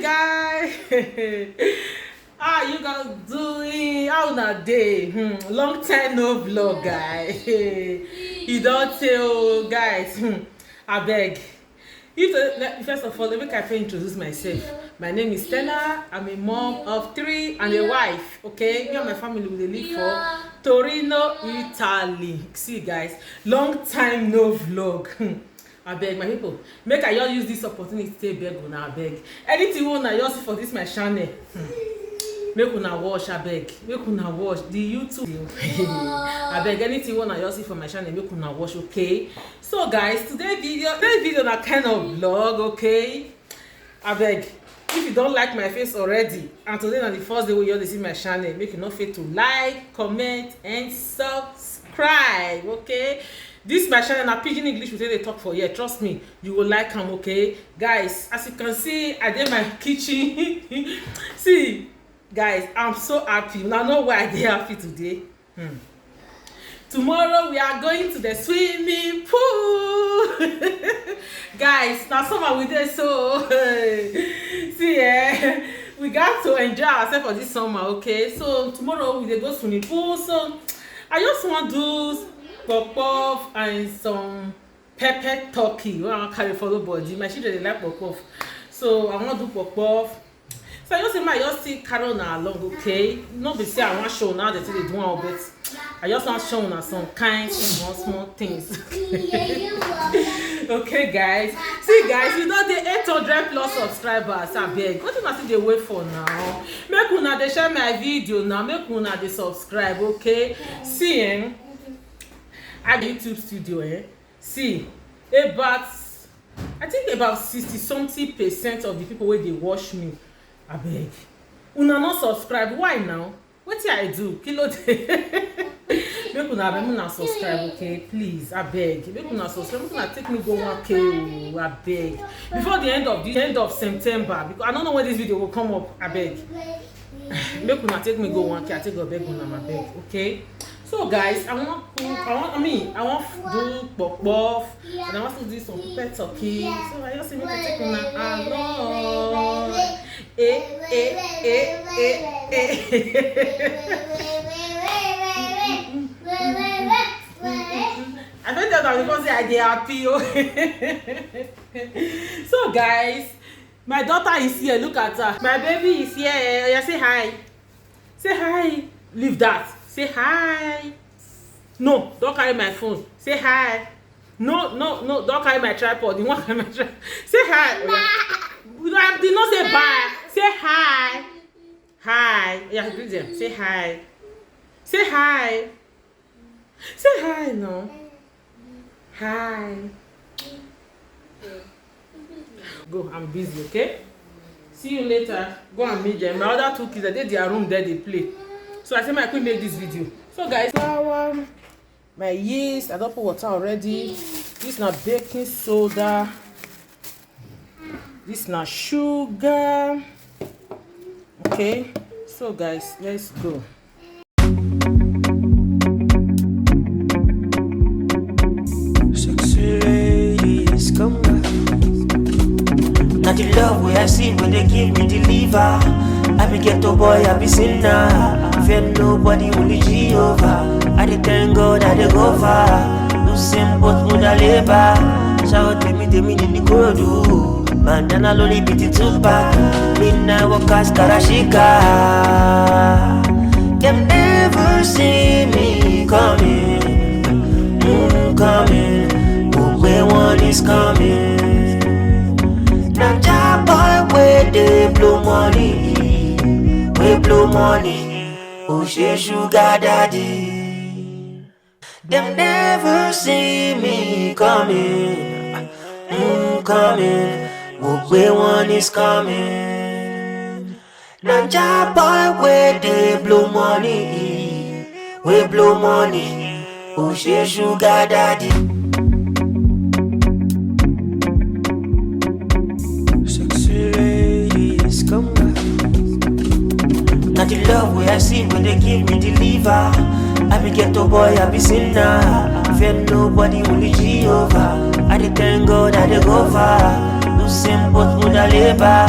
Hey guys, how you guys doing? How na day? Long time no vlog, guys. You don't tell, guys. I beg. First of all, let me introduce myself. My name is Stella. I'm a mom of 3 and a wife. Okay, me and my family will live for Torino, Italy. See, guys, long time no vlog. I beg my people, make I just use this opportunity to beg una. I beg anything una just see for this my channel. Make una watch. I beg, make una watch the YouTube. I beg anything una just see for my channel. Make una watch, okay? So guys, today's video na kind of vlog, okay? I beg, if you don't like my face already, and today na the first day you see my channel, make you not forget to like, comment, and subscribe, okay? This my channel na pidgin English we dey talk for here. Trust me, you will like am, okay? Guys, as you can see, I dey my kitchen. See, guys, I'm so happy. Now know why I dey happy today. Tomorrow we are going to the swimming pool. Guys, now summer we dey so see we got to enjoy ourselves for this summer, okay? So tomorrow we dey go swimming pool. So I just want to do puff and some pepper turkey. I want to carry follow body. My children they like puff, so I want to do puff. So I just say my just see carry na along, okay? Not be say I want show now that they do one, but I just want show na some kind small things. Okay, guys. See, guys, you know the 800 plus subscribers. I beg. What do I see they wait for now? Make una they share my video now. Make una they subscribe, okay? See, at the YouTube studio, see, I think about 60-something% of the people where they watch me, I beg, una not subscribe. Why now? What I do? Kilo make una subscribe, okay? Please, I beg. Make una subscribe. Make una take me go 1K, I beg. Before the end of September, because I don't know when this video will come up. I beg. Make una take me go 1K. I take go beg una, I beg, okay? So guys, I want to do puff and I want to do some pepper turkey. So I just make it take on along. I don't know that because I dey happy. So guys, my daughter is here. Look at her. My baby is here. Yeah, say hi. Say hi. Leave that. Say hi. No, don't carry my phone. Say hi. No, don't carry my tripod. You want to carry my tripod? Say hi. I did not say bye. Say hi. Hi. Yeah, greet them. Say hi. Say hi. Say hi, no. Hi. Go, I'm busy, okay? See you later. Go and meet them. My other 2 kids, they did their room there, they play. So I said I could make this video. So guys, flour, my yeast, I don't put water already. This na baking soda. This na sugar. Okay, so guys, let's go. Sexy ladies, come back. Not the love way I see when they give me the liver. I be ghetto boy, I be sinner. Fear nobody, only Jehovah. I dey thank God, I dey go far. No same but muda labor. Shout me in the corridor. Bandana loli biti tupac. Midnight walkers karashika. Them never see me coming. Coming. Where one is coming. Now job boy where they blow money. We blow money. Oh, she sugar daddy. Them never see me coming. Coming. Where one is coming. Now job boy where they blow money. We blow money. Oh, she sugar daddy. Sexy ladies, come back. Not the love way I see when they give me the liver. I be ghetto boy, I be sinner. Fear nobody, only Jehovah. I dey thank God, I dey go far. No same but muda labor.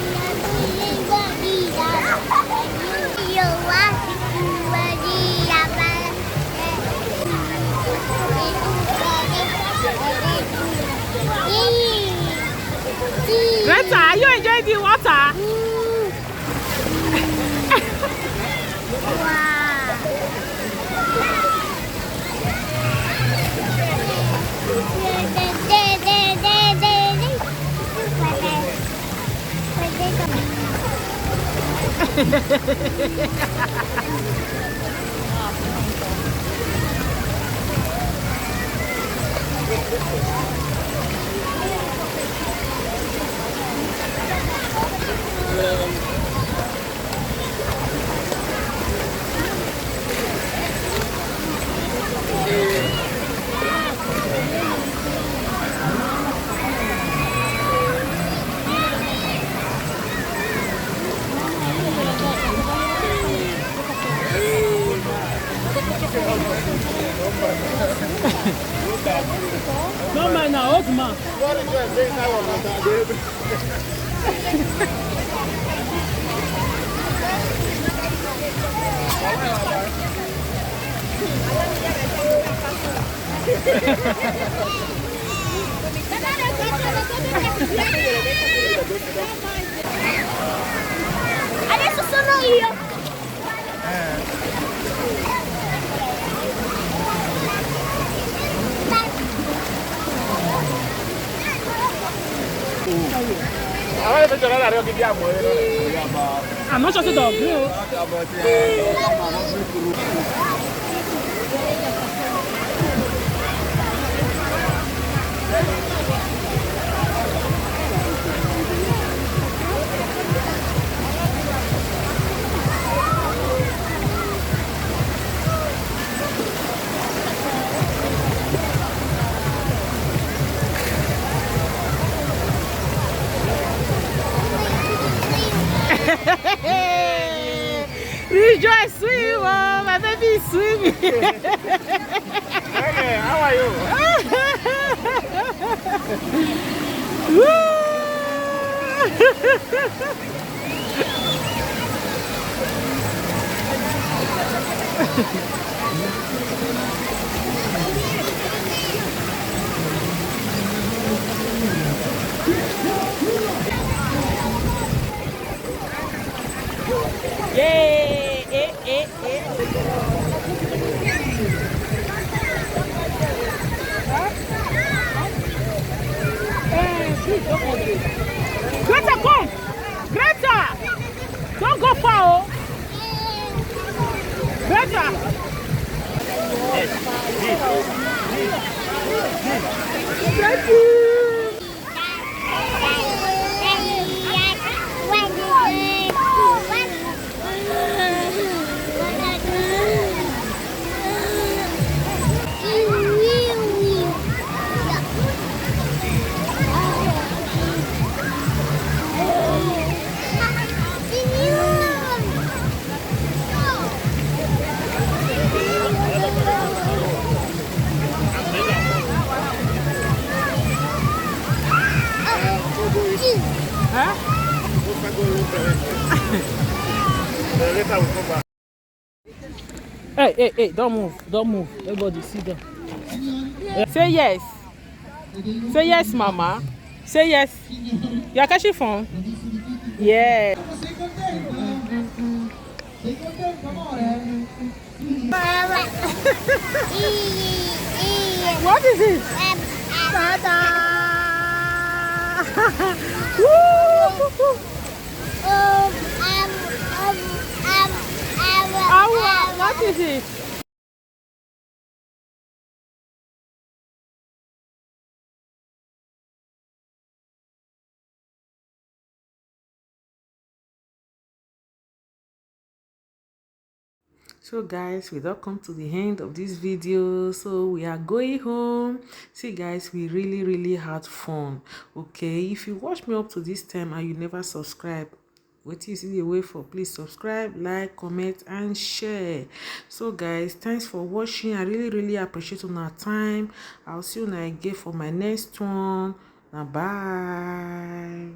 water? Are you enjoying the water? No man, now old man. Adesso sono io. Allora faccio l'orario che diamo. Ah, non c'è stato più. Rejoice, swim, oh, my baby is swimming. Hey, how are you? Yay! Greta, come! Greta! Don't go far, oh! Greta! Thank you! Huh? Hey, don't move. Everybody sit down. Say yes. Say yes, mama. Say yes. You are catching phone? Yeah. What is it? Tada! What is it? So guys, we don't come to the end of this video, so we are going home. See guys, we really had fun. Okay, if you watch me up to this time and you never subscribe, what is the way for? Please subscribe, like, comment and share. So guys, thanks for watching. I really appreciate on our time. I'll see you again for my next one. Now bye.